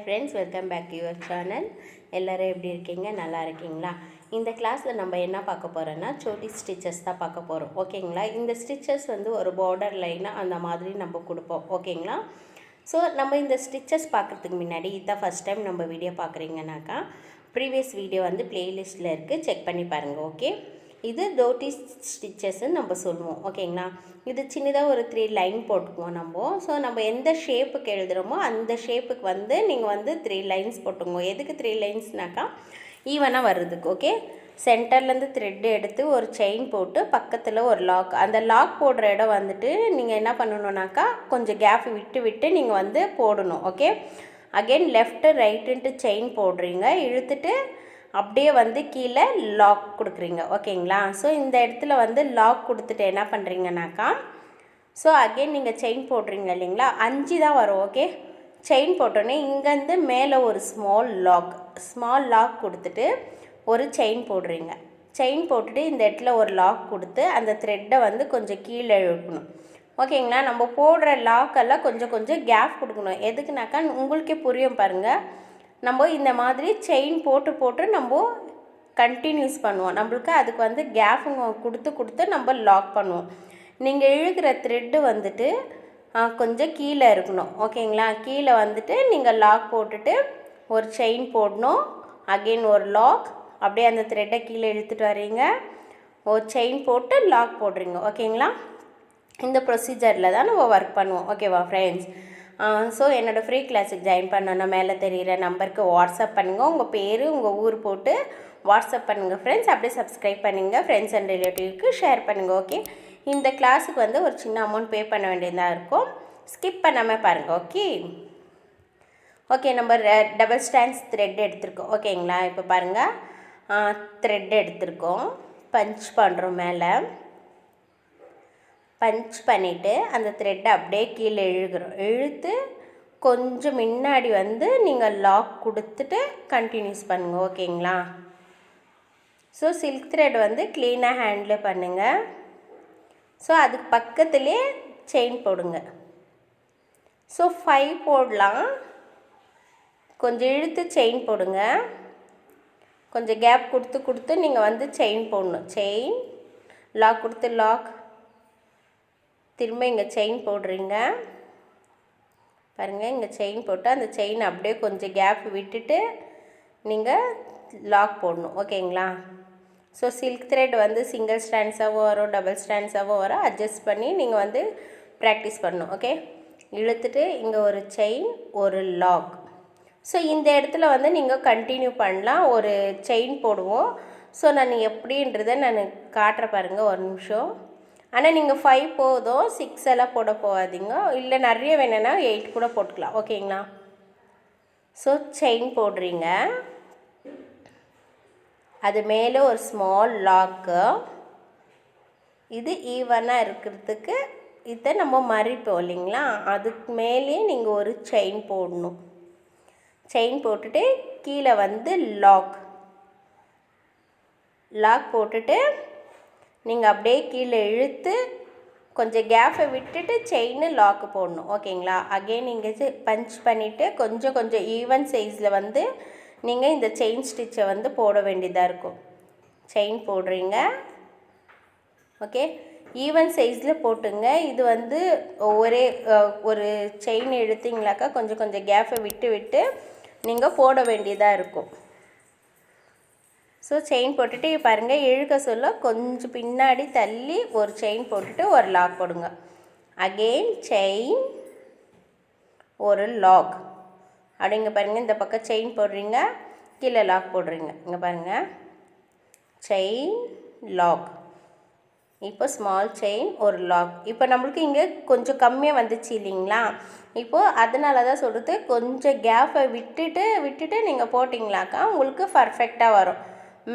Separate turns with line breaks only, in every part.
friends, welcome back to your channel. எல்லாரும் எப்படி இருக்கீங்க? நல்லா இருக்கீங்களா? இந்த கிளாஸ்ல நம்ம என்ன பார்க்க போறோம்னா சோட்டி ஸ்டிச்சஸ் தான் பார்க்க போறோம். ஓகேங்களா? இந்த ஸ்டிச்சஸ் வந்து ஒரு border லைனா அந்த மாதிரி நம்ம கொடுப்போம். ஓகேங்களா? ஸோ நம்ம இந்த ஸ்டிச்சஸ் பார்க்கறதுக்கு முன்னாடி இதான் ஃபர்ஸ்ட் டைம் நம்ம வீடியோ பார்க்குறீங்கனாக்கா ப்ரீவியஸ் வீடியோ வந்து பிளேலிஸ்ட்டில் இருக்குது, செக் பண்ணி பாருங்கள். ஓகே, இது தோட்டி ஸ்டிச்சஸ்ன்னு நம்ம சொல்லுவோம். ஓகேங்களா? இது சின்னதாக ஒரு 3 லைன் போட்டுக்குவோம் நம்ம. ஸோ நம்ம எந்த ஷேப்புக்கு எழுதுகிறோமோ அந்த ஷேப்புக்கு வந்து நீங்கள் வந்து 3 லைன்ஸ் போட்டுங்க. எதுக்கு 3 லைன்ஸ்னாக்கா ஈவனாக வர்றதுக்கு. ஓகே, சென்டர்லேருந்து த்ரெட்டு எடுத்து ஒரு செயின் போட்டு பக்கத்தில் ஒரு லாக், அந்த லாக் போடுற இடம் வந்துட்டு நீங்கள் என்ன பண்ணணுன்னாக்கா கொஞ்சம் கேப் விட்டு விட்டு நீங்கள் வந்து போடணும். ஓகே, அகெயின் லெஃப்ட்டு ரைட்டுன்ட்டு செயின் போடுறீங்க, இழுத்துட்டு அப்படியே வந்து கீழே லாக் கொடுக்குறீங்க. ஓகேங்களா? ஸோ இந்த இடத்துல வந்து லாக் கொடுத்துட்டு என்ன பண்ணுறீங்கனாக்கா ஸோ அகெயின் நீங்கள் செயின் போடுறீங்க இல்லைங்களா, 5 தான் வரும். ஓகே, செயின் போட்டோன்னே இங்கேருந்து மேலே ஒரு ஸ்மால் லாக் கொடுத்துட்டு ஒரு செயின் போடுறீங்க. செயின் போட்டுட்டு இந்த இடத்துல ஒரு லாக் கொடுத்து அந்த த்ரெட்டை வந்து கொஞ்சம் கீழே இழுக்கணும். ஓகேங்களா? நம்ம போடுற லாக்கெல்லாம் கொஞ்சம் கொஞ்சம் கேப் கொடுக்கணும். எதுக்குனாக்கா உங்களுக்கே புரியும் பாருங்கள், நம்ம இந்த மாதிரி செயின் போட்டு நம்ம கண்டினியூஸ் பண்ணுவோம். நம்மளுக்கு அதுக்கு வந்து கேப்புங்க கொடுத்து நம்ம லாக் பண்ணுவோம். நீங்கள் இழுக்கிற த்ரெட்டு வந்துட்டு கொஞ்சம் கீழே இருக்கணும். ஓகேங்களா? கீழே வந்துட்டு நீங்கள் லாக் போட்டுட்டு ஒரு செயின் போடணும், அகெயின் ஒரு லாக், அப்படியே அந்த த்ரெட்டை கீழே இழுத்துட்டு வரீங்க, ஒரு செயின் போட்டு லாக் போடுறீங்க. ஓகேங்களா? இந்த ப்ரொசீஜரில் தான் நம்ம ஒர்க் பண்ணுவோம். ஓகேவா ஃப்ரெண்ட்ஸ்? ஸோ என்னோடய ஃப்ரீ கிளாஸுக்கு ஜாயின் பண்ணணுன்னா மேலே தெரிகிற நம்பருக்கு வாட்ஸ்அப் பண்ணுங்கள். உங்கள் பேர் உங்கள் ஊர் போட்டு வாட்ஸ்அப் பண்ணுங்கள் ஃப்ரெண்ட்ஸ். அப்படியே சப்ஸ்கிரைப் பண்ணுங்கள், ஃப்ரெண்ட்ஸ் அண்ட் ரிலேட்டிவ்க்கு ஷேர் பண்ணுங்கள். ஓகே, இந்த கிளாஸுக்கு வந்து ஒரு சின்ன அமௌண்ட் பே பண்ண வேண்டியதாக இருக்கும், ஸ்கிப் பண்ணாமல் பாருங்கள். ஓகே, நம்ம டபுள் ஸ்டாண்ட்ஸ் த்ரெட் எடுத்துருக்கோம். ஓகேங்களா? இப்போ பாருங்கள், த்ரெட் எடுத்துருக்கோம், பஞ்ச் பண்ணுறோம். மேலே பஞ்ச் பண்ணிவிட்டு அந்த த்ரெட்டை அப்படியே கீழே இழுத்து கொஞ்சம் முன்னாடி வந்து நீங்கள் லாக் கொடுத்துட்டு கண்டினியூஸ் பண்ணுங்கள். ஓகேங்களா? ஸோ சில்க் த்ரெட் வந்து க்ளீனாக ஹேண்டில் பண்ணுங்கள். ஸோ அதுக்கு பக்கத்துலேயே செயின் போடுங்க. ஸோ 5 போடலாம், கொஞ்சம் இழுத்து செயின் போடுங்க, கொஞ்சம் கேப் கொடுத்து நீங்கள் வந்து செயின் போடணும். செயின் லாக் கொடுத்து லாக், திரும்ப இங்கே செயின் போடுறீங்க பாருங்கள், இங்கே செயின் போட்டு அந்த செயின் அப்படியே கொஞ்சம் கேப் விட்டுட்டு நீங்கள் லாக் போடணும். ஓகேங்களா? ஸோ சில்க் த்ரெட் வந்து சிங்கிள் ஸ்டாண்ட்ஸாகவும் வரும், டபுள் ஸ்டாண்ட்ஸாகவும் வரும், அட்ஜஸ்ட் பண்ணி நீங்கள் வந்து ப்ராக்டிஸ் பண்ணணும். ஓகே, இழுத்துட்டு இங்கே ஒரு செயின், ஒரு லாக். ஸோ இந்த இடத்துல வந்து நீங்கள் கண்டினியூ பண்ணலாம். ஒரு செயின் போடுவோம். ஸோ நான் எப்படின்றத நான் காட்டுற பாருங்கள், ஒரு நிமிஷம். ஆனால் நீங்கள் 5 போதும், 6 எல்லாம் போட போகாதீங்க, இல்லை நிறைய வேணும்னா 8 கூட போட்டுக்கலாம். ஓகேங்களா? ஸோ செயின் போடுறீங்க, அது மேலே ஒரு ஸ்மால் லாக்கு, இது ஈவனாக இருக்கிறதுக்கு இதை நம்ம மறிப்போம் இல்லைங்களா, அதுக்கு மேலேயே நீங்கள் ஒரு செயின் போடணும். செயின் போட்டுட்டு கீழே வந்து லாக் போட்டுட்டு நீங்கள் அப்படியே கீழே இழுத்து கொஞ்சம் கேப்பை விட்டுட்டு செயின் லாக்கு போடணும். ஓகேங்களா? அகெயின் நீங்கள் பஞ்ச் பண்ணிவிட்டு கொஞ்சம் ஈவன் சைஸில் வந்து நீங்கள் இந்த செயின் ஸ்டிச்சை வந்து போட வேண்டியதாக இருக்கும். செயின் போடுறீங்க. ஓகே, ஈவன் சைஸில் போட்டுங்க. இது வந்து ஒரு செயின் எடுத்தீங்களாக்கா கொஞ்சம் கேப்பை விட்டு நீங்கள் போட வேண்டியதாக இருக்கும். ஸோ செயின் போட்டுட்டு பாருங்கள், இழுக்க சொல்ல கொஞ்சம் பின்னாடி தள்ளி ஒரு செயின் போட்டுட்டு ஒரு லாக் போடுங்க. அகெயின் செயின், ஒரு லாக், அப்படிங்க பாருங்கள். இந்த பக்கம் செயின் போடுறீங்க, கீழே லாக் போடுறீங்க. இங்கே பாருங்கள், செயின் லாக், இப்போ ஸ்மால் செயின், ஒரு லாக். இப்போ நம்மளுக்கு இங்கே கொஞ்சம் கம்மியாக வந்துச்சு இல்லைங்களா, இப்போது அதனால தான் சொல்கிறது, கொஞ்சம் கேப்பை விட்டுட்டு நீங்கள் போட்டிங்களாக்கா உங்களுக்கு பர்ஃபெக்டாக வரும்.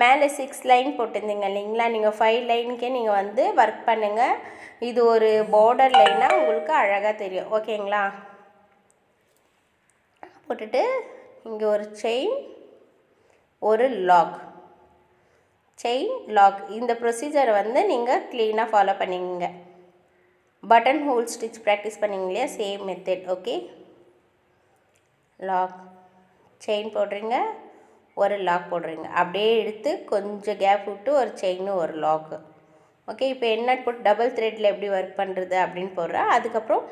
மேலே 6 லைன் போட்டிருந்தீங்க இல்லைங்களா, நீங்கள் 5 லைனுக்கே நீங்கள் வந்து ஒர்க் பண்ணுங்கள். இது ஒரு பார்டர் லைனாக உங்களுக்கு அழகாக தெரியும். ஓகேங்களா? போட்டுட்டு இங்கே ஒரு செயின், ஒரு லாக், செயின் லாக். இந்த ப்ரொசீஜரை வந்து நீங்கள் க்ளீனாக ஃபாலோ பண்ணிங்க. பட்டன் ஹோல் ஸ்டிச் ப்ராக்டிஸ் பண்ணிங்க இல்லையா, same method. Okay, lock, chain போடுறீங்க, ஒரு லாக் போடுறீங்க. அப்படியே எடுத்து கொஞ்சம் கேப் விட்டு ஒரு செயின் ஒரு லாக்கு. ஓகே, இப்போ எண்ணாட் போட்டு டபுள் த்ரெட்டில் எப்படி ஒர்க் பண்ணுறது அப்படின்னு போடுறேன். அதுக்கப்புறம்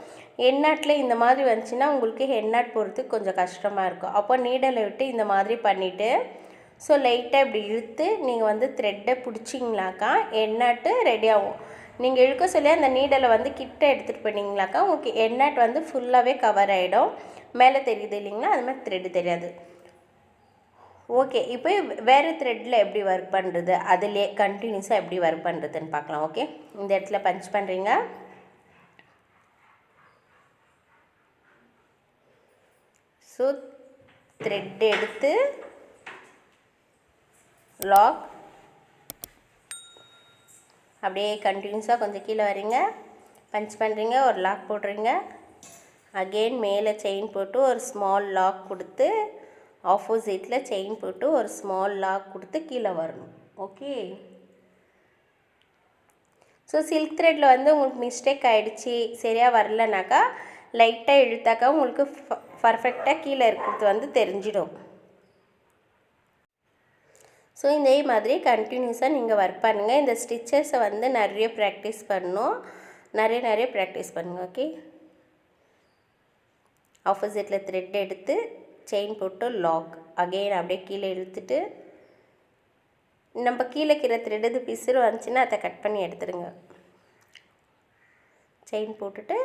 எண்ணாட்டில் இந்த மாதிரி வந்துச்சுன்னா உங்களுக்கு எண்ணாட் போடுறதுக்கு கொஞ்சம் கஷ்டமாக இருக்கும். அப்போ நீடலை விட்டு இந்த மாதிரி பண்ணிவிட்டு ஸோ லைட்டாக இப்படி இழுத்து நீங்கள் வந்து த்ரெட்டை பிடிச்சிங்களாக்கா எண்ணாட்டு ரெடி ஆகும். நீங்கள் இழுக்க சொல்லி அந்த நீடலை வந்து கிட்ட எடுத்துகிட்டு போனீங்களாக்கா உங்களுக்கு எண்ணாட் வந்து ஃபுல்லாகவே கவர் ஆகிடும். மேலே தெரியுது இல்லைங்களா, அது மாதிரி த்ரெட்டு தெரியாது. ஓகே, இப்போ வேறு த்ரெட்டில் எப்படி ஒர்க் பண்ணுறது, அதிலே கண்டினியூஸாக எப்படி ஒர்க் பண்ணுறதுன்னு பார்க்கலாம். ஓகே, இந்த இடத்துல பஞ்ச் பண்ணுறீங்க. ஸோ த்ரெட் எடுத்து லாக் அப்படியே கண்டினியூஸாக கொஞ்சம் கீழே வரீங்க, பஞ்ச் பண்ணுறீங்க, ஒரு லாக் போடுறீங்க. அகெயின் மேலே செயின் போட்டு ஒரு ஸ்மால் லாக் கொடுத்து ஆப்போசிட்டில் செயின் போட்டு ஒரு ஸ்மால் லாக் கொடுத்து கீழே வரணும். ஓகே, ஸோ சில்க் த்ரெட்டில் வந்து உங்களுக்கு மிஸ்டேக் ஆகிடுச்சி, சரியாக வரலனாக்கா லைட்டாக இழுத்தாக்கா உங்களுக்கு பர்ஃபெக்டாக கீழே இருக்கிறது வந்து தெரிஞ்சிடும். ஸோ இதே மாதிரி கண்டினியூஸாக நீங்கள் ஒர்க் பண்ணுங்கள். இந்த ஸ்டிச்சஸை வந்து நிறைய ப்ராக்டிஸ் பண்ணணும், நிறைய ப்ராக்டிஸ் பண்ணுங்கள். ஓகே, ஆப்போசிட்டில் த்ரெட் எடுத்து செயின் போட்டு லாக் அகெயின் அப்படியே கீழே இழுத்துட்டு நம்ம கீழே கீழே த்ரெட்டு பிசுறு வந்துச்சுன்னா அதை கட் பண்ணி எடுத்துடுங்க. செயின் போட்டுட்டு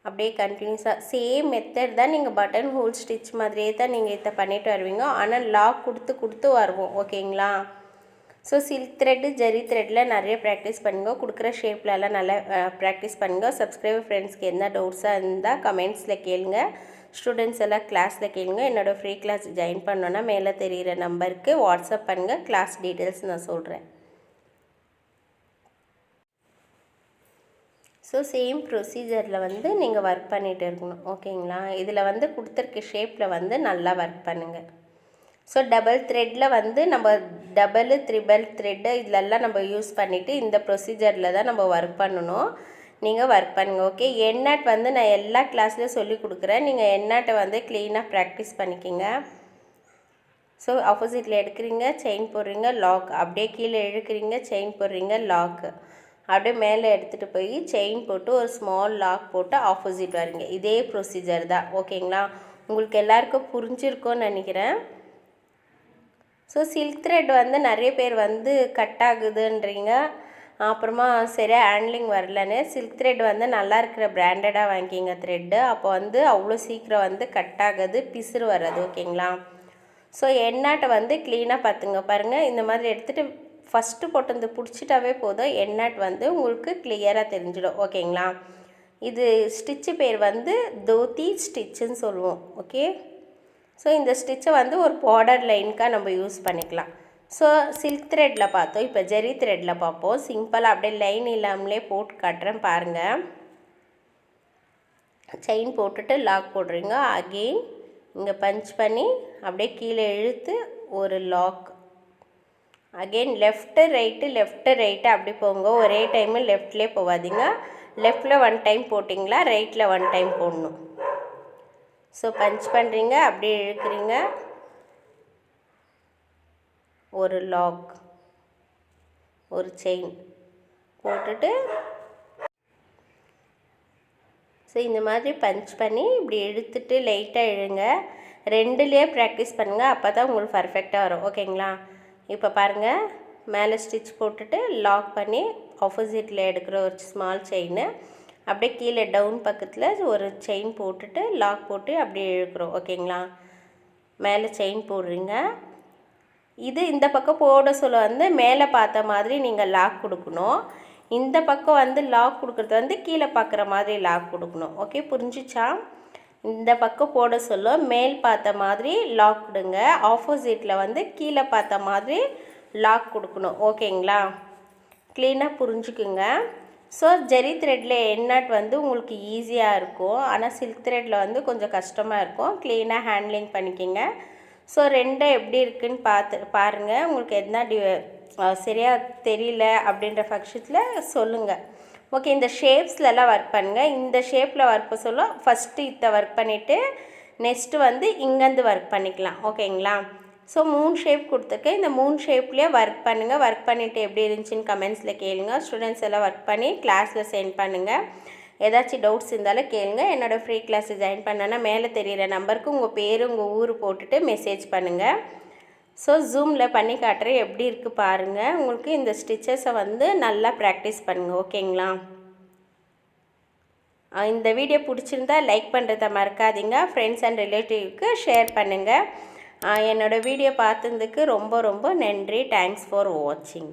அப்படியே கண்டினியூஸாக சேம் மெத்தட் தான். நீங்கள் பட்டன் ஹோல் ஸ்டிச் மாதிரியே தான் நீங்கள் இதை பண்ணிட்டு வருவீங்க, ஆனால் லாக் கொடுத்து வருவோம். ஓகேங்களா, ஸோ சில்க் த்ரெட்டு ஜரி த்ரெட்டில் நிறைய ப்ராக்டிஸ் பண்ணுங்க, கொடுக்குற ஷேப்லலாம் நல்லா ப்ராக்டிஸ் பண்ணுங்க. சப்ஸ்கிரைபர் ஃப்ரெண்ட்ஸ்க்கு என்ன டவுட்ஸாக இருந்தால் கமெண்ட்ஸில் கேளுங்க. ஸ்டூடெண்ட்ஸ் எல்லாம் கிளாஸில் கேளுங்க. என்னோடய ஃப்ரீ கிளாஸ் ஜாயின் பண்ணோன்னா மேலே தெரிகிற நம்பருக்கு வாட்ஸ்அப் பண்ணுங்கள், கிளாஸ் டீட்டெயில்ஸ் நான் சொல்கிறேன். ஸோ சேம் ப்ரொசீஜரில் வந்து நீங்கள் ஒர்க் பண்ணிகிட்டு இருக்கணும். ஓகேங்களா, இதில் வந்து கொடுத்துருக்க ஷேப்பில் வந்து நல்லா ஒர்க் பண்ணுங்கள். ஸோ டபுள் த்ரெட்டில் வந்து நம்ம டபுள் த்ரிபிள் த்ரெட்டு இதிலெல்லாம் நம்ம யூஸ் பண்ணிவிட்டு இந்த ப்ரொசீஜரில் தான் நம்ம ஒர்க் பண்ணணும். நீங்கள் ஒர்க் பண்ணுங்கள். ஓகே, எண்ணாட் வந்து நான் எல்லா கிளாஸ்லேயும் சொல்லி கொடுக்குறேன். நீங்கள் எண்ணாட்டை வந்து க்ளீனாக ப்ராக்டிஸ் பண்ணிக்கிங்க. ஸோ ஆப்போசிட்டில் எடுக்கிறீங்க, செயின் போடுறீங்க, லாக் அப்படியே கீழே இழுக்கிறீங்க, செயின் போடுறீங்க, லாக்கு அப்படியே மேலே எடுத்துகிட்டு போய் செயின் போட்டு ஒரு ஸ்மால் லாக் போட்டு ஆப்போசிட் வரீங்க. இதே ப்ரொசீஜர் தான். ஓகேங்களா, உங்களுக்கு எல்லாருக்கும் புரிஞ்சிருக்கும்னு நினைக்கிறேன். ஸோ சில்க் த்ரெட் வந்து நிறைய பேர் வந்து கட் ஆகுதுன்றீங்க, அப்புறமா சரியாக ஹேண்ட்லிங் வரலன்னு. சில்க் த்ரெட் வந்து நல்லா இருக்கிற பிராண்டடாக வாங்கிக்கிங்க த்ரெட்டு, அப்போ வந்து அவ்வளோ சீக்கிரம் வந்து கட் ஆகுது, பிசுறு வராது. ஓகேங்களா, ஸோ எண்ணாட்டை வந்து க்ளீனாக பார்த்துங்க. பாருங்கள், இந்த மாதிரி எடுத்துகிட்டு ஃபஸ்ட்டு போட்டு பிடிச்சிட்டாவே போதும், எண்ணாட் வந்து உங்களுக்கு கிளியராக தெரிஞ்சிடும். ஓகேங்களா, இது ஸ்டிச்சு பேர் வந்து தோத்தி ஸ்டிச்சுன்னு சொல்லுவோம். ஓகே, ஸோ இந்த ஸ்டிச்சை வந்து ஒரு பார்டர் லைனுக்காக நம்ம யூஸ் பண்ணிக்கலாம். ஸோ சில்க் த்ரெட்டில் பார்த்தோம், இப்போ ஜெரி த்ரெட்டில் பார்ப்போம். சிம்பிளாக அப்படியே லைன் இல்லாமலே போட்டு காட்டுறேன் பாருங்கள். செயின் போட்டுட்டு லாக் போடுறீங்க, அகெயின் இங்கே பஞ்ச் பண்ணி அப்படியே கீழே இழுத்து ஒரு லாக், அகெயின் லெஃப்ட்டு ரைட்டு அப்படி போங்க. ஒரே டைமு லெஃப்ட்லேயே போகாதீங்க. லெஃப்டில் 1 டைம் போட்டிங்களா, ரைட்டில் 1 டைம் போடணும். ஸோ பஞ்ச் பண்ணுறீங்க, அப்படியே இழுக்கிறீங்க, ஒரு லாக், ஒரு செயின் போட்டுட்டு ஸோ இந்த மாதிரி பஞ்ச் பண்ணி இப்படி இழுத்துட்டு லைட்டாக இழுங்க. 2லேயே ப்ராக்டிஸ் பண்ணுங்கள், அப்போ தான் உங்களுக்கு பர்ஃபெக்டாக வரும். ஓகேங்களா, இப்போ பாருங்கள், மேலே ஸ்டிச் போட்டுட்டு லாக் பண்ணி ஆப்போசிட்டில் எடுக்கிற ஒரு ஸ்மால் செயின் அப்படியே கீழே டவுன் பக்கத்தில் ஒரு செயின் போட்டுட்டு லாக் போட்டு அப்படியே இழுக்கிறோம். ஓகேங்களா, மேலே செயின் போடுறீங்க. இது இந்த பக்கம் போட சொல்ல வந்து மேலே பார்த்த மாதிரி நீங்கள் லாக் கொடுக்கணும். இந்த பக்கம் வந்து லாக் கொடுக்குறது வந்து கீழே பார்க்குற மாதிரி லாக் கொடுக்கணும். ஓகே, புரிஞ்சிச்சா? இந்த பக்கம் போட சொல்ல மேல் பார்த்த மாதிரி லாக் கொடுங்க, ஆப்போசிட்டில் வந்து கீழே பார்த்த மாதிரி லாக் கொடுக்கணும். ஓகேங்களா, க்ளீனாக புரிஞ்சுக்குங்க. ஸோ ஜெரி த்ரெட்டில் எண்ணாட் வந்து உங்களுக்கு ஈஸியாக இருக்கும், ஆனால் சில்க் த்ரெட்டில் வந்து கொஞ்சம் கஷ்டமாக இருக்கும். க்ளீனாக ஹேண்ட்லிங் பண்ணிக்கிங்க. ஸோ 2 எப்படி இருக்குதுன்னு பாருங்கள். உங்களுக்கு எதுனா சரியாக தெரியல அப்படின்ற பட்சத்தில் சொல்லுங்கள். ஓகே, இந்த ஷேப்ஸ்லலாம் ஒர்க் பண்ணுங்கள். இந்த ஷேப்பில் ஒர்க் சொல்ல ஃபஸ்ட்டு இதை ஒர்க் பண்ணிவிட்டு நெக்ஸ்ட்டு வந்து இங்கேருந்து ஒர்க் பண்ணிக்கலாம். ஓகேங்களா? ஸோ 3 ஷேப் கொடுத்துருக்கேன். இந்த 3 ஷேப்லேயே ஒர்க் பண்ணுங்கள். ஒர்க் பண்ணிவிட்டு எப்படி இருந்துச்சுன்னு கமெண்ட்ஸில் கேளுங்க. ஸ்டூடெண்ட்ஸ் எல்லாம் ஒர்க் பண்ணி கிளாஸில் சென்ட் பண்ணுங்கள். ஏதாச்சும் டவுட்ஸ் இருந்தாலும் கேளுங்க. என்னோடய ஃப்ரீ கிளாஸை ஜாயின் பண்ணனா மேலே தெரிகிற நம்பருக்கு உங்கள் பேர் உங்கள் ஊர் போட்டுட்டு மெசேஜ் பண்ணுங்கள். ஸோ ஜூமில் பண்ணி காட்டுறேன், எப்படி இருக்குது பாருங்கள். உங்களுக்கு இந்த ஸ்டிச்சஸை வந்து நல்லா ப்ராக்டிஸ் பண்ணுங்கள். ஓகேங்களா? இந்த வீடியோ பிடிச்சிருந்தா லைக் பண்ணுறதை மறக்காதீங்க. ஃப்ரெண்ட்ஸ் அண்ட் ரிலேட்டிவ்க்கு ஷேர் பண்ணுங்கள். என்னோடய வீடியோ பார்த்ததுக்கு ரொம்ப ரொம்ப நன்றி. தேங்க்ஸ் ஃபார் வாட்சிங்.